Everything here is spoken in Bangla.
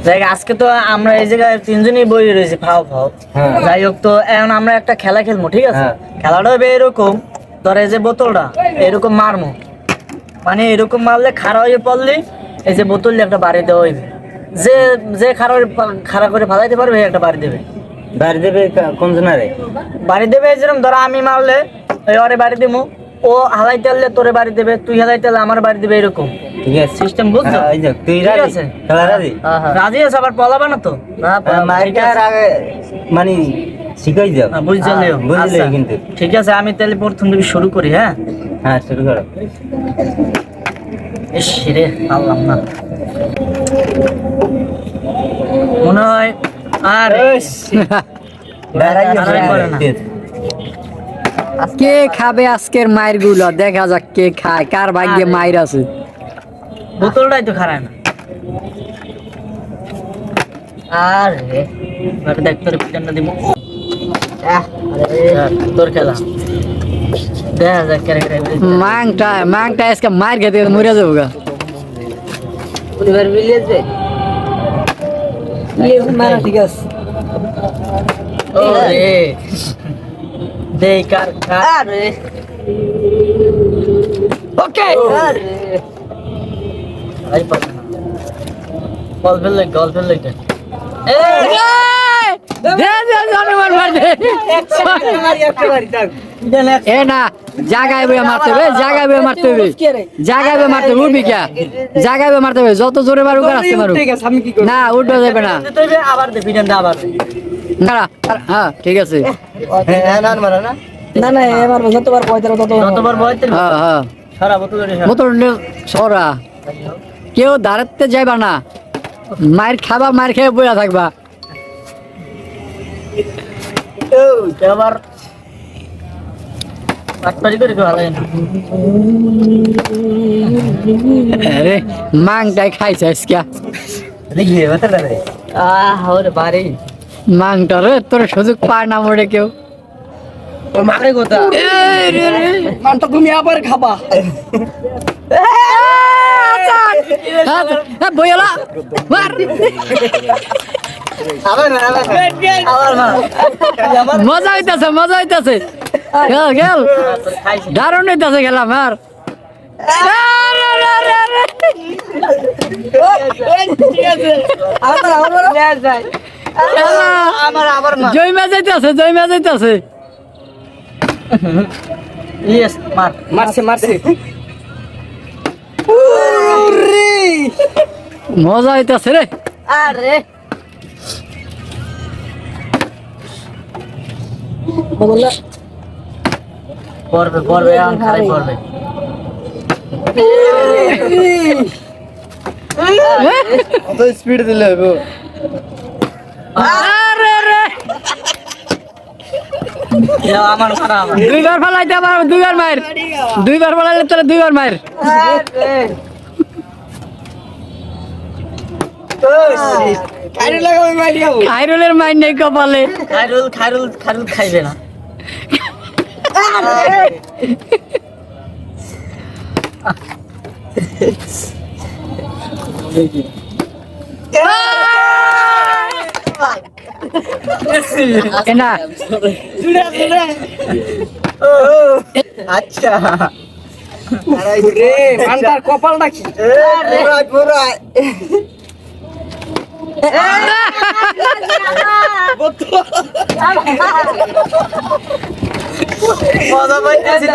দেখ আজকে তো আমরা এই জায়গায় তিনজনই বই রয়েছি ফাও ফাও। যাই হোক তো এখন আমরা একটা খেলা খেলবো, ঠিক আছে? খেলাটা হবে এরকম, ধর এই যে বোতলটা এরকম মারমো, মানে এরকম মারলে খাড়া হয়ে পড়লে এই যে বোতল একটা বাড়ি দেওয়া হইবে। যে যে খাড়া করে ফালাইতে পারবে একটা বাড়ি দেবে। বাড়ি দেবে কোন জনারে? বাড়ি দেবে যেরকম ধর আমি মারলে ওরে বাড়ি দেবো, ও হালাইতে আনলে তোরে বাড়ি দেবে, তুই হালাইতে আনলে আমার বাড়ি দেবে, এরকম ঠিক আছে সিস্টেম বুঝছো? তুই রাজি আছে? খেলা রাজি? রাজি আছে, আবার পলাবে না তো? না মাইকার আগে মানে শিখাই যাও। বুঝলে বুঝলে কিন্তু ঠিক আছে, আমি তাহলে প্রথম থেকে শুরু করি। হ্যাঁ হ্যাঁ শুরু করো। ইস রে পারলাম না মনে হয়। আর কে খাবে আজকের মায়ের গুলো? দেখা যাক কে খায়, কার ভাগ্যে মায়ের আছে। বোতলটাই তো খারাপ না। আর দেখ তোর পিটানটা দিব। তোর খেলা দেখা যাক কেন মাংটা আজকে মায়ের খেতে মরে যাবো গা। ঠিক আছে দে কার আরে ওকে আই পাস না বল ফেললে এ না জাগায় বয়ে মারতে হবে, জাগায় বয়ে মারতে হবে, জাগায় বয়ে মারতে হবে। উঠবি কে? জাগায় বয়ে মারতে হবে, যত জোরে মারুক আর আসতে মারুক না, উঠবে যাবে না। আবার দে পিটান আবার হ্যাঁ ঠিক আছে। না এবার যতবার যতবার বয়তে হ্যাঁ হ্যাঁ সারা বোতল বোতল সরা, কেউ দাঁড়াতে যাইবা না, মায়ের খাবা, মায়ের খেয়ে বইয়া থাকবা। আবার পাটপাড়ি করে ভালো লাগে না। আরে মাংটাই খাইছে আজকে। ওরে বাড়ি মাংটা রে তোর সুযোগ পায় না মোড়ে কেউ। মারে কথা মানটা তুমি আবার খাবা। বইলা মার মজা হইতাছে, মজা হইতাছে। খেল খেল দারুণ হইতাছে খেলা মার। জয়মা যাইতাছে, জয়মা যাইতাছে। মারছে মজা হইতাছে রে। আরে পড়বে খারাপ পড়বে। কত স্পিড দিলে গো? আরে রে আমার খারাপ দুইবার ফলাইতে আবার দুইবার মার, দুইবার ফলাইলে তোরা দুইবার মার। খাইরুলের মাইর নেই কপালে। খাইরুল খাইবে না। না আচ্ছা কপালটা কি? মজা পাইতেছি।